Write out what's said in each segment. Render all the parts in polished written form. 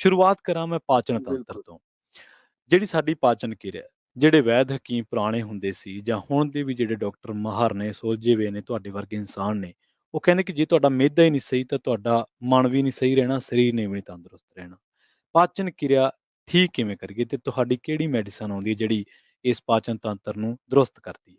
ਸ਼ੁਰੂਆਤ ਕਰਾਂ ਮੈਂ ਪਾਚਨ ਤੰਤਰ ਬਿਲਕੁਲ। ਤੋਂ। ਜਿਹੜੀ ਸਾਡੀ ਪਾਚਨ ਕਿਰਿਆ, ਜਿਹੜੇ ਵੈਦ ਹਕੀਮ ਪੁਰਾਣੇ ਹੁੰਦੇ ਸੀ ਜਾਂ ਹੁਣ ਦੇ ਵੀ ਜਿਹੜੇ ਡਾਕਟਰ ਮਾਹਰ ਨੇ, ਸੁਲਝੇ ਹੋਏ ਨੇ, ਤੁਹਾਡੇ ਵਰਗੇ ਇਨਸਾਨ ਨੇ, ਉਹ ਕਹਿੰਦੇ ਕਿ ਜੇ ਤੁਹਾਡਾ ਮਿਹਦਾ ਹੀ ਨਹੀਂ ਸਹੀ ਤਾਂ ਤੁਹਾਡਾ ਮਨ ਵੀ ਨਹੀਂ ਸਹੀ ਰਹਿਣਾ, ਸਰੀਰ ਨੇ ਵੀ ਨਹੀਂ ਤੰਦਰੁਸਤ ਰਹਿਣਾ। ਪਾਚਨ ਕਿਰਿਆ ਠੀਕ ਕਿਵੇਂ ਕਰੀਏ ਤੇ ਤੁਹਾਡੀ ਕਿਹੜੀ ਮੈਡੀਸਨ ਆਉਂਦੀ ਹੈ ਜਿਹੜੀ ਇਸ ਪਾਚਨ ਤੰਤਰ ਨੂੰ ਦਰੁਸਤ ਕਰਦੀ ਹੈ?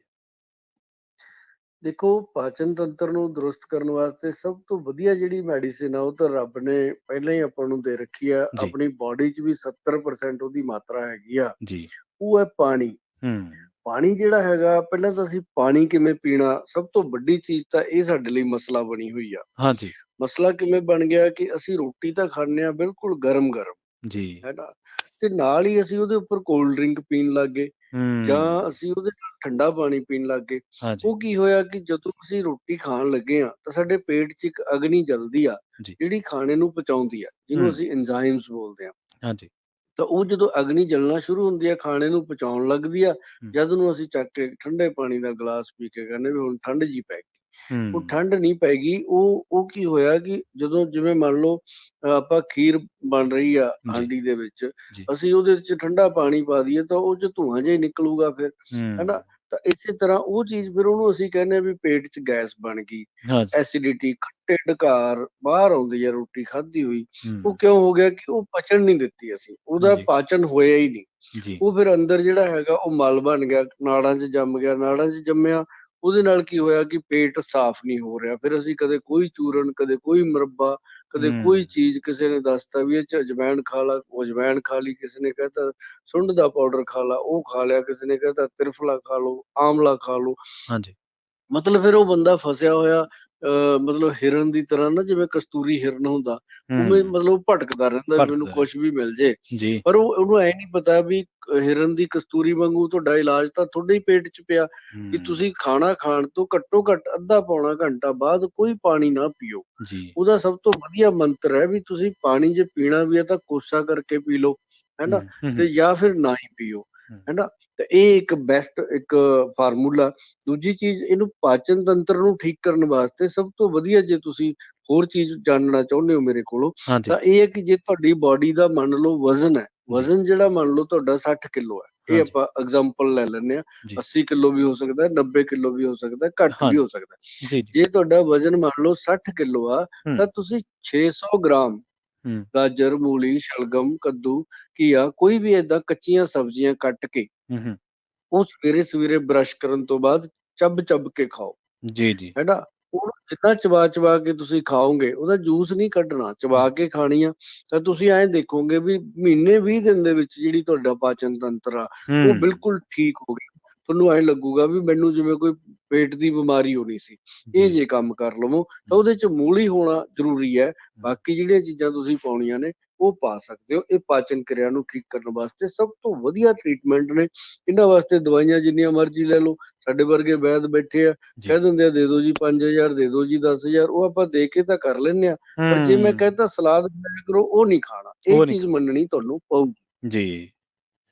ਦੇਖੋ, ਪਾਚਨ ਤੰਤਰ ਨੂੰ ਦਰੁਸਤ ਕਰਨ ਵਾਸਤੇ ਸਭ ਤੋਂ ਵਧੀਆ ਜਿਹੜੀ ਮੈਡੀਸਿਨ ਆ, ਉਹ ਤਾਂ ਰੱਬ ਨੇ ਪਹਿਲਾਂ ਹੀ ਆਪਾਂ ਨੂੰ ਦੇ ਰੱਖੀ ਆ। ਜੀ, ਆਪਣੀ ਬਾਡੀ 'ਚ ਵੀ 70% ਉਹਦੀ ਮਾਤਰਾ ਹੈਗੀ ਆ, ਜੀ। ਉਹ ਹੈ ਪਾਣੀ। ਹੂੰ, ਪਾਣੀ ਜਿਹੜਾ ਹੈਗਾ, ਪਹਿਲਾਂ ਤਾਂ ਅਸੀਂ ਪਾਣੀ ਕਿਵੇਂ ਪੀਣਾ, ਸਭ ਤੋਂ ਵੱਡੀ ਚੀਜ਼ ਤਾਂ ਇਹ ਸਾਡੇ ਲਈ ਮਸਲਾ ਬਣੀ ਹੋਈ ਆ। ਹਾਂਜੀ, ਮਸਲਾ ਕਿਵੇਂ ਬਣ ਗਿਆ ਕਿ ਅਸੀਂ ਰੋਟੀ ਤਾਂ ਖਾਂਦੇ ਹਾਂ ਬਿਲਕੁਲ ਗਰਮ-ਗਰਮ, ਜੀ। ਹੈ ਨਾ? ਤੇ ਨਾਲ ਹੀ ਅਸੀਂ ਉਹਦੇ ਉੱਪਰ ਕੋਲਡ ਡਰਿੰਕ ਪੀਣ ਲੱਗ ਗਏ ਹੂੰ, ਜਾਂ ਅਸੀਂ ਉਹਦੇ ਨਾਲ ਠੰਡਾ ਪਾਣੀ ਪੀਣ ਲੱਗ ਗਏ। ਹਾਂਜੀ, ਉਹ ਕੀ ਹੋਇਆ ਕਿ ਜਦੋਂ ਅਸੀਂ ਰੋਟੀ ਖਾਣ ਲੱਗੇ ਆ ਤਾਂ ਸਾਡੇ ਪੇਟ 'ਚ ਇੱਕ ਅਗਨੀ ਜਲਦੀ ਆ, ਜੀ। ਜਿਹੜੀ ਖਾਣੇ ਨੂੰ ਪਚਾਉਂਦੀ ਆ, ਜਿਹਨੂੰ ਹੂੰ, ਅਸੀਂ ਐਂਜ਼ਾਈਮਸ ਬੋਲਦੇ ਆ। ਹਾਂਜੀ। ਤਾਂ ਉਹ ਜਦੋਂ ਅਗਨੀ ਜਲਣਾ ਸ਼ੁਰੂ ਹੁੰਦੀ ਆ, ਖਾਣੇ ਨੂੰ ਪਚਾਉਣ ਲੱਗਦੀ ਆ, ਹੂੰ, ਜਦ ਨੂੰ ਅਸੀਂ ਚੱਕ ਕੇ ਠੰਡੇ ਪਾਣੀ ਦਾ ਗਲਾਸ ਪੀ ਕੇ ਕਹਿੰਦੇ ਵੀ ਹੁਣ ਠੰਡ ਜੀ ਪੈ ਗਈ। ਉਹ ਹੂੰ, ਠੰਡ ਨਹੀਂ ਪੈਗੀ, ਉਹ ਕੀ ਹੋਇਆ ਕਿ ਜਦੋਂ ਜਿਵੇਂ ਮੰਨ ਲਓ ਆਪਾਂ ਖੀਰ ਬਣ ਰਹੀ ਆ ਜੀ, ਹਾਂਡੀ ਦੇ ਵਿੱਚ, ਜੀ। ਅਸੀਂ ਉਹਦੇ 'ਚ ਠੰਡਾ ਪਾਣੀ ਪਾ ਦਈਏ ਤਾਂ ਉਹ 'ਚ ਧੂੰਆਂ ਜਿਹਾ ਹੀ ਨਿਕਲੂਗਾ ਫਿਰ, ਹੈ ਹੂੰ, ਨਾ? ਤਾਂ ਇਸੇ ਤਰ੍ਹਾਂ ਉਹ ਚੀਜ਼ ਫਿਰ ਉਹਨੂੰ ਅਸੀਂ ਕਹਿੰਦੇ ਆ ਵੀ ਪੇਟ 'ਚ ਗੈਸ ਬਣ ਗਈ, ਹਾਂਜੀ। ਐਸਿਡਿਟੀ, ਖੱਟੇ ਢਕਾਰ ਬਾਹਰ ਆਉਂਦੀ ਆ ਰੋਟੀ ਖਾਧੀ ਹੋਈ। ਉਹ ਹੂੰ, ਕਿਉਂ ਹੋ ਗਿਆ ਕਿ ਉਹ ਪਚਣ ਨਹੀਂ ਦਿੱਤੀ ਅਸੀਂ, ਉਹਦਾ ਜੀ, ਪਾਚਨ ਹੋਇਆ ਹੀ ਨਹੀਂ। ਜੀ। ਉਹ ਫਿਰ ਅੰਦਰ ਜਿਹੜਾ ਹੈਗਾ ਉਹ ਮਲ ਬਣ ਗਿਆ, ਨਾੜਾਂ 'ਚ ਜੰਮ ਗਿਆ, ਨਾੜਾਂ 'ਚ ਜੰਮਿਆ, ਉਹਦੇ ਨਾਲ ਕੀ ਹੋਇਆ ਕਿ ਪੇਟ ਸਾਫ਼ ਨਹੀਂ ਹੋ ਰਿਹਾ। ਫਿਰ ਅਸੀਂ ਕਦੇ ਕੋਈ ਚੂਰਨ, ਕਦੇ ਕੋਈ ਮੁਰੱਬਾ, ਕਦੇ ਕੋਈ ਹੂੰ, ਚੀਜ਼, ਕਿਸੇ ਨੇ ਦੱਸਤਾ ਵੀ ਇਹ 'ਚ ਅਜਵਾਇਣ ਖਾ ਲਾ, ਉਹ ਅਜਵਾਇਣ ਖਾ ਲਈ, ਕਿਸੇ ਨੇ ਕਹਿਤਾ ਸੁੰਢ ਦਾ ਪਾਊਡਰ ਖਾ ਲਾ, ਉਹ ਖਾ ਲਿਆ, ਕਿਸੇ ਨੇ ਕਹਿਤਾ ਤ੍ਰਿਫਲਾ ਖਾ ਲਓ, ਆਮਲਾ ਖਾ ਲਓ। ਹਾਂਜੀ। ਮਤਲਬ ਫਿਰ ਉਹ ਬੰਦਾ ਫਸਿਆ ਹੋਇਆ, ਮਤਲਬ ਹਿਰਨ ਦੀ ਤਰ੍ਹਾਂ ਨਾ, ਜਿਵੇਂ ਕਸਤੂਰੀ ਹਿਰਨ ਹੁੰਦਾ, ਉਵੇਂ ਹੂੰ, ਮਤਲਬ ਭਟਕਦਾ ਰਹਿੰਦਾ ਵੀ ਮੈਨੂੰ ਭਟਕਦਾ ਕੁਛ ਵੀ ਮਿਲ ਜੇ। ਰਹੇ। ਜੀ। ਪਰ ਉਹਨੂੰ ਐ ਨਹੀਂ ਪਤਾ ਵੀ ਹਿਰਨ ਦੀ ਕਸਤੂਰੀ ਵਾਂਗੂ ਤੁਹਾਡਾ ਇਲਾਜ ਤਾਂ ਤੁਹਾਡੇ ਹੀ ਪੇਟ 'ਚ ਪਿਆ, ਕਿ ਹੂੰ, ਤੁਸੀਂ ਖਾਣਾ ਖਾਣ ਤੋਂ ਘੱਟੋ ਘੱਟ ਅੱਧਾ ਪੌਣਾ ਘੰਟਾ ਬਾਅਦ ਕੋਈ ਪਾਣੀ ਨਾ ਪੀਓ। ਜੀ। ਉਹਦਾ ਸਭ ਤੋਂ ਵਧੀਆ ਮੰਤਰ ਹੈ ਵੀ ਤੁਸੀਂ ਪਾਣੀ ਜੇ ਪੀਣਾ ਵੀ ਹੈ ਤਾਂ ਕੋਸਾ ਕਰਕੇ ਪੀ ਲਓ, ਹੈ ਨਾ? ਹੂੰ, ਹੂੰ, ਤੇ ਹੂੰ, ਜਾਂ ਫਿਰ ਨਾ ਹੀ ਪੀਓ, ਹੂੰ, ਹੈ ਨਾ? ਤੇ ਇਹ ਇੱਕ ਬੈਸਟ ਇੱਕ ਫਾਰਮੂਲਾ। ਦੂਜੀ ਚੀਜ਼, ਇਹਨੂੰ ਪਾਚਨ ਤੰਤਰ ਨੂੰ ਠੀਕ ਕਰਨ ਵਾਸਤੇ ਸਭ ਤੋਂ ਵਧੀਆ, ਜੇ ਤੁਸੀਂ ਹੋਰ ਚੀਜ਼ ਜਾਣਨਾ ਚਾਹੁੰਦੇ ਹੋ ਮੇਰੇ ਕੋਲੋਂ, ਹਾਂਜੀ, ਤਾਂ ਇਹ ਹੈ ਕਿ ਜੇ ਤੁਹਾਡੀ ਬਾਡੀ ਦਾ ਮੰਨ ਲਓ ਵਜ਼ਨ ਹੈ, ਜੀ, ਵਜ਼ਨ ਜਿਹੜਾ ਮੰਨ ਲਓ ਤੁਹਾਡਾ 60 ਕਿਲੋ ਹੈ, ਇਹ ਹਾਂਜੀ, ਆਪਾਂ ਐਗਜ਼ਾਮਪਲ ਲੈ ਲੈਂਦੇ ਹਾਂ। ਜੀ, 80 ਕਿਲੋ ਵੀ ਹੋ ਸਕਦਾ ਹੈ, 90 ਕਿਲੋ ਵੀ ਹੋ ਸਕਦਾ ਹੈ, ਘੱਟ ਵੀ ਹਾਂਜੀ, ਹੋ ਸਕਦਾ ਹੈ। ਜੀ, ਜੀ, ਜੇ ਤੁਹਾਡਾ ਵਜ਼ਨ ਮੰਨ ਲਓ 60 ਕਿਲੋ ਆ, ਹੂੰ, ਤਾਂ ਤੁਸੀਂ 600 ਗ੍ਰਾਮ ਹੂੰ, ਗਾਜਰ, ਮੂਲੀ, ਸ਼ਲਗਮ, ਕੱਦੂ, ਘੀਆ, ਕੋਈ ਵੀ ਏਦਾਂ ਕੱਚੀਆਂ ਸਬਜ਼ੀਆਂ ਕੱਟ ਕੇ ਹੂੰ, ਹੂੰ, ਉਹ ਸਵੇਰੇ-ਸਵੇਰੇ ਬਰੱਸ਼ ਕਰਨ ਤੋਂ ਬਾਅਦ ਚੱਬ-ਚੱਬ ਕੇ ਖਾਓ, ਜੀ, ਜੀ, ਹੈ ਨਾ? ਉਹਨੂੰ ਜਿੰਨਾ ਚਬਾ-ਚਬਾ ਕੇ ਤੁਸੀਂ ਖਾਓਗੇ, ਉਹਦਾ ਜੂਸ ਨਹੀਂ ਕੱਢਣਾ, ਹੂੰ, ਚਬਾ ਕੇ ਖਾਣੀ ਆ, ਤਾਂ ਤੁਸੀਂ ਐਂ ਦੇਖੋਗੇ ਵੀ ਮਹੀਨੇ 20 ਦਿਨ ਦੇ ਵਿੱਚ ਜਿਹੜੀ ਤੁਹਾਡਾ ਪਾਚਨ ਤੰਤਰ ਆ, ਉਹ ਹੂੰ, ਬਿਲਕੁਲ ਠੀਕ ਹੋ ਗਿਆ। ਤੁਹਾਨੂੰ ਐਂ ਲੱਗੂਗਾ ਵੀ ਮੈਨੂੰ ਜਿਵੇਂ ਕੋਈ ਪੇਟ ਦੀ ਬਿਮਾਰੀ ਹੋਣੀ ਸੀ। ਇਹ ਜੀ, ਜੇ ਕੰਮ ਕਰ ਲਵੋ ਤਾਂ ਹੂੰ, ਉਹਦੇ 'ਚ ਮੂਲੀ ਹੋਣਾ ਜ਼ਰੂਰੀ ਹੈ। ਹੂੰ, ਬਾਕੀ ਜਿਹੜੀਆਂ ਚੀਜ਼ਾਂ ਤੁਸੀਂ ਪਾਉਣੀਆਂ ਨੇ, ਉਹ ਪਾ ਸਕਦੇ ਹੋ। ਇਹ ਪਾਚਨ ਕਿਰਿਆ ਨੂੰ ਠੀਕ ਕਰਨ ਵਾਸਤੇ ਸਭ ਤੋਂ ਵਧੀਆ ਟਰੀਟਮੈਂਟ ਨੇ। ਇਹਨਾਂ ਵਾਸਤੇ ਦਵਾਈਆਂ ਜਿੰਨੀਆਂ ਮਰਜ਼ੀ ਲੈ ਲਓ, ਸਾਡੇ ਵਰਗੇ ਵੈਦ ਬੈਠੇ ਆ, ਜੀ, ਕਹਿ ਦਿੰਦੇ ਆ ਦੇ ਦਿਓ ਜੀ 5000, ਦੇ ਦਿਓ ਜੀ 10,000, ਉਹ ਆਪਾਂ ਦੇ ਕੇ ਤਾਂ ਕਰ ਲੈਂਦੇ ਆ। ਪਰ ਜੇ ਮੈਂ ਹੂੰ, ਕਹਿਤਾ ਸਲਾਦ ਖਾਇਆ ਕਰੋ, ਉਹ ਨਹੀਂ ਖਾਣਾ। ਇਹ ਉਹ ਨਹੀਂ ਚੀਜ਼ ਖਾਣਾ। ਮੰਨਣੀ ਤੁਹਾਨੂੰ ਪਊਗੀ। ਜੀ।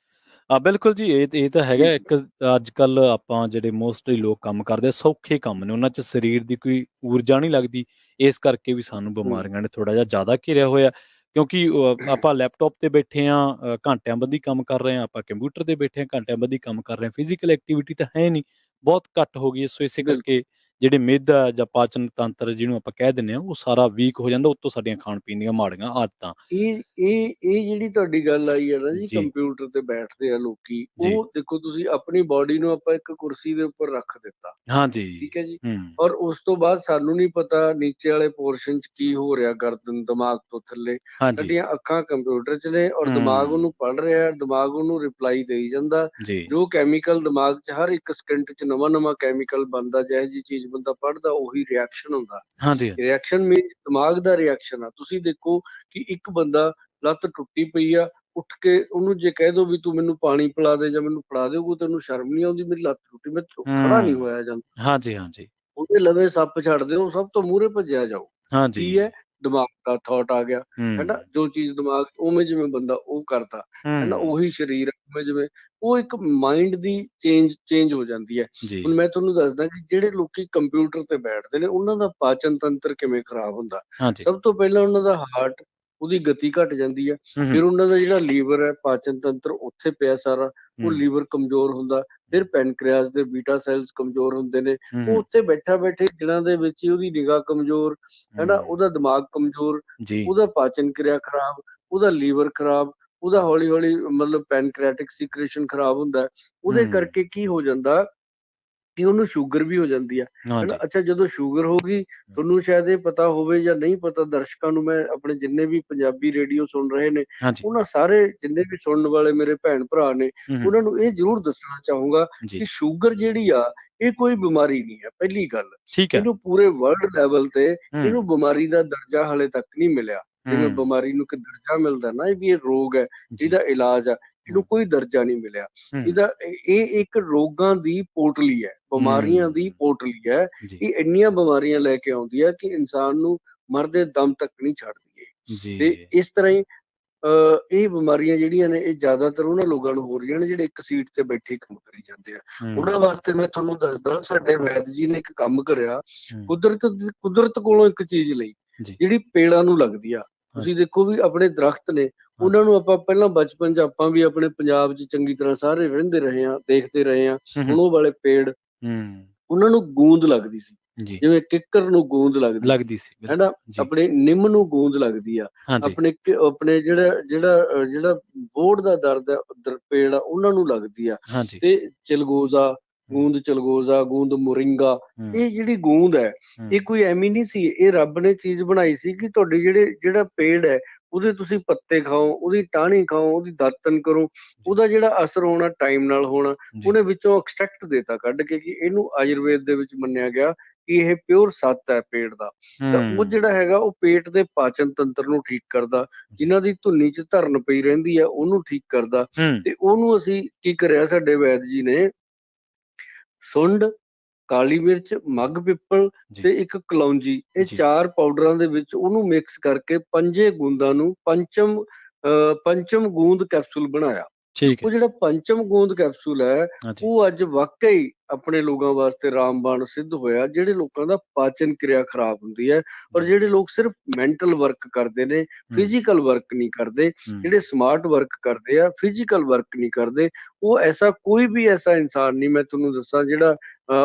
ਬਿਲਕੁਲ ਜੀ, ਇਹ ਤਾਂ ਹੈਗਾ ਜੀ, ਇੱਕ। ਅੱਜ-ਕੱਲ੍ਹ ਆਪਾਂ ਜਿਹੜੇ ਮੋਸਟਲੀ ਲੋਕ ਕੰਮ ਕਰਦੇ ਆ, ਸੌਖੇ ਕੰਮ ਨੇ, ਉਹਨਾਂ 'ਚ ਸਰੀਰ ਦੀ ਕੋਈ ਊਰਜਾ ਨਹੀਂ ਲੱਗਦੀ, ਇਸ ਕਰਕੇ ਵੀ ਸਾਨੂੰ ਹੂੰ, ਬਿਮਾਰੀਆਂ ਨੇ ਥੋੜ੍ਹਾ ਜਿਹਾ ਜ਼ਿਆਦਾ ਘਿਰਿਆ ਹੋਇਆ। ਕਿਉਂਕਿ ਆਪਾਂ ਲੈਪਟਾਪ ਤੇ ਬੈਠੇ ਹਾਂ, ਘੰਟਿਆਂ ਬੱਧੀ ਕੰਮ ਕਰ ਰਹੇ ਹਾਂ, ਆਪਾਂ ਕੰਪਿਊਟਰ ਤੇ ਬੈਠੇ ਹਾਂ, ਘੰਟਿਆਂ ਬੱਧੀ ਕੰਮ ਕਰ ਰਹੇ ਹਾਂ, ਫਿਜ਼ੀਕਲ ਐਕਟੀਵਿਟੀ ਤਾਂ ਹੈ ਨਹੀਂ, ਬਹੁਤ ਘੱਟ ਹੋ ਗਈ ਹੈ। ਸੋ ਇਸੇ ਬਿਲਕੁਲ। ਕਰਕੇ ਜਿਹੜੇ ਮਿਹਦਾ ਜਾਂ ਪਾਚਨ ਤੰਤਰ ਜਿਹਨੂੰ ਆਪਾਂ ਕਹਿ ਦਿੰਦੇ ਹਾਂ, ਉਹ ਸਾਰਾ ਵੀਕ ਹੋ ਜਾਂਦਾ, ਉੱਤੋਂ ਸਾਡੀਆਂ ਖਾਣ-ਪੀਣ ਦੀਆਂ ਮਾੜੀਆਂ ਆਦਤਾਂ। ਇਹ ਜਿਹੜੀ ਤੁਹਾਡੀ ਗੱਲ ਆਈ ਹੈ ਨਾ ਜੀ, ਜੀ, ਕੰਪਿਊਟਰ ਤੇ ਬੈਠਦੇ ਆ ਲੋਕੀ, ਜੀ। ਉਹ ਦੇਖੋ ਤੁਸੀਂ ਆਪਣੀ ਬਾਡੀ ਨੂੰ ਆਪਾਂ ਇੱਕ ਕੁਰਸੀ ਦੇ ਉੱਪਰ ਰੱਖ ਦਿੱਤਾ। ਹਾਂਜੀ। ਠੀਕ ਹੈ ਜੀ। ਹੂੰ, ਔਰ ਉਸ ਤੋਂ ਬਾਅਦ ਸਾਨੂੰ ਨਹੀਂ ਪਤਾ ਨੀਚੇ ਵਾਲੇ ਪੋਰਸ਼ਨ 'ਚ ਕੀ ਹੋ ਰਿਹਾ, ਗਰਦਨ, ਦਿਮਾਗ ਤੋਂ ਥੱਲੇ। ਹਾਂਜੀ। ਸਾਡੀਆਂ ਅੱਖਾਂ ਕੰਪਿਊਟਰ 'ਚ ਨੇ ਔਰ ਦਿਮਾਗ ਹੂੰ, ਉਹਨੂੰ ਪੜ੍ਹ ਰਿਹਾ, ਦਿਮਾਗ ਉਹਨੂੰ ਰਿਪਲਾਈ ਦੇਈ ਜਾਂਦਾ। ਜੀ। ਜੋ ਕੈਮੀਕਲ ਦਿਮਾਗ 'ਚ ਹਰ ਇੱਕ ਸਕਿੰਟ 'ਚ ਨਵਾਂ-ਨਵਾਂ ਕੈਮੀਕਲ ਬਣਦਾ, ਜਿਹੋ ਜਿਹੀ ਚੀਜ਼ ਬੰਦਾ ਪੜ੍ਹਦਾ, ਉਹੀ ਰਿਐਕਸ਼ਨ ਹੁੰਦਾ। ਹਾਂਜੀ, ਹਾਂਜੀ। ਰਿਐਕਸ਼ਨ ਮੀਨਸ ਦਿਮਾਗ ਦਾ ਰਿਐਕਸ਼ਨ ਆ। ਤੁਸੀਂ ਦੇਖੋ ਕਿ ਇੱਕ ਬੰਦਾ, ਲੱਤ ਟੁੱਟੀ ਪਈ ਆ, ਉੱਠ ਕੇ ਉਹਨੂੰ ਜੇ ਕਹਿ ਦੋ ਵੀ ਤੂੰ ਮੈਨੂੰ ਪਾਣੀ ਪਿਲਾ ਦੇ ਜਾਂ ਮੈਨੂੰ ਫੜਾ ਦੇ, ਉਹ ਤੈਨੂੰ ਸ਼ਰਮ ਨਹੀਂ ਆਉਂਦੀ, ਮੇਰੀ ਲੱਤ ਟੁੱਟੀ, ਮੈਥੋਂ ਖੜਾ ਨਹੀਂ ਹੂੰ। ਹੋਇਆ ਜਾਂਦਾ। ਹਾਂਜੀ, ਹਾਂਜੀ। ਉਹਦੇ ਲਵੇ ਸੱਪ ਛੱਡ ਦਿਓ, ਸਭ ਤੋਂ ਮੂਹਰੇ ਭੱਜਿਆ ਜਾਓ। ਕੀ ਹੈ? ਹਾਂਜੀ। ਦਿਮਾਗ ਦਾ ਥਾਟ ਆ ਗਿਆ, ਹੈ ਨਾ? ਹੂੰ, ਜੋ ਚੀਜ਼ ਦਿਮਾਗ ਉਵੇਂ ਜਿਵੇਂ ਬੰਦਾ ਉਹ ਕਰਦਾ, ਹੈ ਨਾ? ਹੂੰ। ਉਹੀ ਸਰੀਰ ਉਵੇਂ ਜਿਵੇਂ, ਉਹ ਇੱਕ ਮਾਇੰਡ ਦੀ ਚੇਂਜ ਹੋ ਜਾਂਦੀ ਹੈ। ਜੀ। ਹੁਣ ਮੈਂ ਤੁਹਾਨੂੰ ਦੱਸਦਾ ਕਿ ਜਿਹੜੇ ਲੋਕੀ ਕੰਪਿਊਟਰ ਤੇ ਬੈਠਦੇ ਨੇ, ਉਹਨਾਂ ਦਾ ਪਾਚਨ ਤੰਤਰ ਕਿਵੇਂ ਖਰਾਬ ਹੁੰਦਾ। ਹਾਂਜੀ। ਸਭ ਤੋਂ ਪਹਿਲਾਂ ਉਹਨਾਂ ਦਾ ਹਾਰਟ, ਉਹਦੀ ਗਤੀ ਘਟ ਜਾਂਦੀ ਆ। ਹੂੰ, ਫਿਰ ਹੂੰ, ਉਹਨਾਂ ਦਾ ਜਿਹੜਾ ਲੀਵਰ ਹੈ, ਪਾਚਨ ਤੰਤਰ ਉੱਥੇ ਪਿਆ ਸਾਰਾ, ਉਹ ਹੂੰ, ਲੀਵਰ ਕਮਜ਼ੋਰ ਹੁੰਦਾ। ਫਿਰ ਪੈਨਕ੍ਰੀਆਸ ਦੇ ਬੀਟਾ ਸੈਲਸ ਕਮਜ਼ੋਰ ਹੁੰਦੇ ਨੇ, ਉਹ ਹੂੰ, ਉੱਥੇ ਬੈਠੇ ਦਿਨਾਂ ਦੇ ਵਿੱਚ ਹੀ ਉਹਦੀ ਨਿਗਾਹ ਕਮਜ਼ੋਰ, ਹੈਨਾ, ਹੂੰ, ਉਹਦਾ ਦਿਮਾਗ ਕਮਜ਼ੋਰ, ਜੀ, ਉਹਦਾ ਪਾਚਨ ਕਿਰਿਆ ਖਰਾਬ, ਉਹਦਾ ਲੀਵਰ ਖਰਾਬ, ਉਹਦਾ ਹੂੰ, ਹੌਲੀ-ਹੌਲੀ ਮਤਲਬ ਪੈਨਕ੍ਰੀਆਟਿਕ ਸੀਕ੍ਰੇਸ਼ਨ ਖਰਾਬ ਹੁੰਦਾ। ਉਹਦੇ ਹੂੰ, ਕਰਕੇ ਕੀ ਹੋ ਜਾਂਦਾ ਕਿ ਉਹਨੂੰ ਸ਼ੂਗਰ ਵੀ ਹੋ ਜਾਂਦੀ ਆ, ਹੈਨਾ। ਹਾਂਜੀ, ਅੱਛਾ, ਜਦੋਂ ਸ਼ੂਗਰ ਹੋ ਗਈ, ਹੂੰ, ਤੁਹਾਨੂੰ ਸ਼ਾਇਦ ਇਹ ਪਤਾ ਹੋਵੇ ਜਾਂ ਨਹੀਂ ਪਤਾ, ਦਰਸ਼ਕਾਂ ਨੂੰ ਮੈਂ ਆਪਣੇ ਜਿੰਨੇ ਵੀ ਪੰਜਾਬੀ ਰੇਡੀਓ ਸੁਣ ਰਹੇ ਨੇ, ਹਾਂਜੀ, ਉਹਨਾਂ ਸਾਰੇ ਜਿੰਨੇ ਵੀ ਸੁਣਨ ਵਾਲੇ ਮੇਰੇ ਭੈਣ ਭਰਾ ਨੇ, ਹੂੰ, ਹੂੰ, ਉਹਨਾਂ ਨੂੰ ਇਹ ਜ਼ਰੂਰ ਦੱਸਣਾ ਚਾਹੂੰਗਾ ਜੀ, ਕਿ ਸ਼ੂਗਰ ਜਿਹੜੀ ਆ, ਇਹ ਕੋਈ ਬਿਮਾਰੀ ਨਹੀਂ ਹੈ। ਪਹਿਲੀ ਗੱਲ, ਠੀਕ ਹੈ, ਇਹਨੂੰ ਪੂਰੇ ਵਰਲਡ ਲੈਵਲ ਤੇ ਹੂੰ, ਇਹਨੂੰ ਬਿਮਾਰੀ ਦਾ ਦਰਜਾ ਹਾਲੇ ਤੱਕ ਨਹੀਂ ਮਿਲਿਆ। ਜਿਵੇਂ ਹੂੰ, ਬਿਮਾਰੀ ਨੂੰ ਇੱਕ ਦਰਜਾ ਮਿਲਦਾ ਨਾ, ਵੀ ਇਹ ਰੋਗ ਹੈ, ਜੀ, ਇਹਦਾ ਇਲਾਜ ਆ, ਇਹਨੂੰ ਹੂੰ, ਕੋਈ ਦਰਜਾ ਨਹੀਂ ਮਿਲਿਆ। ਹੂੰ, ਇਹਦਾ ਇਹ ਇੱਕ ਰੋਗਾਂ ਦੀ ਪੋਟਲੀ ਹੈ, ਬਿਮਾਰੀਆਂ ਦੀ ਹੂੰ, ਪੋਟਲੀ ਹੈ। ਜੀ, ਇਹ ਇੰਨੀਆਂ ਬਿਮਾਰੀਆਂ ਲੈ ਕੇ ਆਉਂਦੀ ਹੈ ਕਿ ਇਨਸਾਨ ਨੂੰ ਮਰਦੇ ਦਮ ਤੱਕ ਨਹੀਂ ਛੱਡਦੀ ਇਹ। ਤੇ ਜੀ, ਇਸ ਤਰ੍ਹਾਂ ਹੀ ਇਹ ਬਿਮਾਰੀਆਂ ਜਿਹੜੀਆਂ ਨੇ, ਇਹ ਜ਼ਿਆਦਾਤਰ ਉਹਨਾਂ ਲੋਕਾਂ ਨੂੰ ਹੋ ਰਹੀਆਂ ਨੇ ਜਿਹੜੇ ਇੱਕ ਸੀਟ ਤੇ ਬੈਠੇ ਕੰਮ ਕਰੀ ਜਾਂਦੇ ਆ। ਹੂੰ, ਉਹਨਾਂ ਵਾਸਤੇ ਮੈਂ ਤੁਹਾਨੂੰ ਦੱਸਦਾ, ਸਾਡੇ ਵੈਦ ਜੀ ਨੇ ਇੱਕ ਕੰਮ ਕਰਿਆ। ਹੂੰ, ਕੁਦਰਤ ਕੋਲੋਂ ਇੱਕ ਚੀਜ਼ ਲਈ, ਜੀ, ਜਿਹੜੀ ਪੇੜਾਂ ਨੂੰ ਲੱਗਦੀ ਆ। ਤੁਸੀਂ ਹਾਂਜੀ, ਦੇਖੋ ਵੀ ਆਪਣੇ ਦਰਖਤ ਨੇ, ਹਾਂਜੀ, ਉਹਨਾਂ ਨੂੰ ਆਪਾਂ ਪਹਿਲਾਂ ਬਚਪਨ 'ਚ ਆਪਾਂ ਵੀ ਆਪਣੇ ਪੰਜਾਬ 'ਚ ਚੰਗੀ ਤਰ੍ਹਾਂ ਸਾਰੇ ਰਹਿੰਦੇ ਰਹੇ ਹਾਂ, ਦੇਖਦੇ ਰਹੇ ਹਾਂ। ਹੂੰ, ਹੂੰ, ਹੁਣ ਉਹ ਵਾਲੇ ਪੇੜ, ਹੂੰ, ਉਹਨਾਂ ਨੂੰ ਗੂੰਦ ਲੱਗਦੀ ਸੀ, ਜੀ, ਜਿਵੇਂ ਕਿੱਕਰ ਨੂੰ ਗੂੰਦ ਲੱਗਦੀ ਸੀ, ਲੱਗਦੀ ਸੀ, ਬਿਲਕੁਲ, ਹੈਨਾ। ਜੀ, ਆਪਣੇ ਨਿੰਮ ਨੂੰ ਗੂੰਦ ਲੱਗਦੀ ਆ। ਹਾਂਜੀ, ਆਪਣੇ ਜਿਹੜਾ ਬੋਹੜ ਦਾ ਦਰਦ ਹੈ, ਪੇੜ ਆ, ਉਹਨਾਂ ਨੂੰ ਲੱਗਦੀ ਆ। ਹਾਂਜੀ, ਤੇ ਚਲਗੋਜ਼ਾ, ਹੂੰ, ਗੂੰਦ ਮੋਰਿੰਗਾ, ਹੂੰ, ਇਹ ਜਿਹੜੀ ਗੂੰਦ ਹੈ, ਹੂੰ, ਇਹ ਕੋਈ ਐਵੇਂ ਨਹੀਂ ਸੀ। ਇਹ ਰੱਬ ਨੇ ਚੀਜ਼ ਬਣਾਈ ਸੀ ਕਿ ਤੁਹਾਡੀ ਜਿਹੜਾ ਪੇੜ ਹੈ, ਉਹਦੇ ਤੁਸੀਂ ਪੱਤੇ ਖਾਓ, ਉਹਦੀ ਟਾਹਣੀ ਖਾਓ, ਉਹਦੀ ਦਾਤਨ ਕਰੋ, ਜੀ, ਉਹਦਾ ਜਿਹੜਾ ਅਸਰ ਹੋਣਾ ਟਾਈਮ ਨਾਲ ਹੋਣਾ। ਜੀ, ਉਹਨੇ ਵਿੱਚੋਂ ਐਕਸਟ੍ਰੈਕਟ ਦੇਤਾ ਕੱਢ ਕੇ ਕਿ ਇਹਨੂੰ ਆਯੁਰਵੇਦ ਦੇ ਵਿੱਚ ਮੰਨਿਆ ਗਿਆ ਕਿ ਇਹ ਪਿਓਰ ਸੱਤ ਹੈ ਪੇਟ ਦਾ। ਤਾਂ ਉਹ ਹੂੰ, ਜਿਹੜਾ ਹੈਗਾ, ਉਹ ਪੇਟ ਦੇ ਪਾਚਨ ਤੰਤਰ ਨੂੰ ਠੀਕ ਕਰਦਾ, ਜੀ, ਜਿਨ੍ਹਾਂ ਦੀ ਧੁੰਨੀ 'ਚ ਧਰਨ ਪਈ ਰਹਿੰਦੀ ਆ, ਉਹਨੂੰ ਠੀਕ ਕਰਦਾ। ਹੂੰ, ਤੇ ਉਹਨੂੰ ਅਸੀਂ ਕੀ ਕਰਿਆ, ਸਾਡੇ ਵੈਦ ਜੀ ਨੇ ਸੁੰਡ, ਕਾਲੀ ਮਿਰਚ, ਜੀ, ਮੱਗ ਪਿੱਪਲ ਜੀ, ਤੇ ਇੱਕ ਕਲੌਂਜੀ, ਇਹ ਜੀ, 4 ਪਾਊਡਰਾਂ ਦੇ ਵਿੱਚ ਉਹਨੂੰ ਮਿਕਸ ਕਰਕੇ ਪੰਜੇ ਗੂੰਦਾਂ ਨੂੰ ਪੰਚਮ ਗੂੰਦ ਕੈਪਸੂਲ ਬਣਾਇਆ। ਠੀਕ ਹੈ, ਉਹ ਜਿਹੜਾ ਪੰਚਮ ਗੂੰਦ ਕੈਪਸੂਲ ਹੈ, ਹਾਂਜੀ, ਉਹ ਅੱਜ ਵਾਕਈ ਆਪਣੇ ਲੋਕਾਂ ਵਾਸਤੇ ਰਾਮਬਾਣ ਸਿੱਧ ਹੋਇਆ। ਜਿਹੜੇ ਲੋਕਾਂ ਦਾ ਪਾਚਨ ਕਿਰਿਆ ਖਰਾਬ ਹੁੰਦੀ ਹੈ, ਔਰ ਜੀ, ਜਿਹੜੇ ਲੋਕ ਸਿਰਫ ਮੈਂਟਲ ਵਰਕ ਕਰਦੇ ਨੇ, ਹੂੰ, ਫਿਜ਼ੀਕਲ ਵਰਕ ਨਹੀਂ ਕਰਦੇ, ਹੂੰ, ਜਿਹੜੇ ਸਮਾਰਟ ਵਰਕ ਕਰਦੇ ਆ, ਫਿਜ਼ੀਕਲ ਵਰਕ ਨਹੀਂ ਕਰਦੇ, ਉਹ ਕੋਈ ਵੀ ਐਸਾ ਇਨਸਾਨ ਨਹੀਂ, ਮੈਂ ਤੁਹਾਨੂੰ ਦੱਸਾਂ, ਜਿਹੜਾ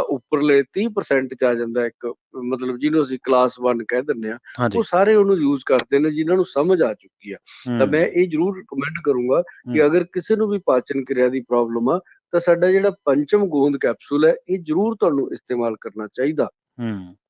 ਉੱਪਰਲੇ 30% 'ਚ ਆ ਜਾਂਦਾ, ਇੱਕ ਮਤਲਬ ਜਿਹਨੂੰ ਅਸੀਂ ਕਲਾਸ 1 ਕਹਿ ਦਿੰਦੇ ਆ। ਉਹ ਹਾਂਜੀ, ਸਾਰੇ ਉਹਨੂੰ ਯੂਜ਼ ਕਰਦੇ ਨੇ ਜਿਨ੍ਹਾਂ ਨੂੰ ਸਮਝ ਆ ਚੁੱਕੀ ਆ। ਤਾਂ ਮੈਂ ਹੂੰ, ਇਹ ਜ਼ਰੂਰ ਰਿਕਮੈਂਡ ਕਰੂੰਗਾ ਹੂੰ, ਕਿ ਅਗਰ ਕਿਸੇ ਨੂੰ ਵੀ ਪਾਚਨ ਕਿਰਿਆ ਦੀ ਪ੍ਰੋਬਲਮ ਆ, ਤਾਂ ਸਾਡਾ ਜਿਹੜਾ ਪੰਚਮ ਗੋਂਦ ਕੈਪਸੂਲ ਹੈ, ਇਹ ਜ਼ਰੂਰ ਤੁਹਾਨੂੰ ਇਸਤੇਮਾਲ ਕਰਨਾ ਚਾਹੀਦਾ। ਹੂੰ।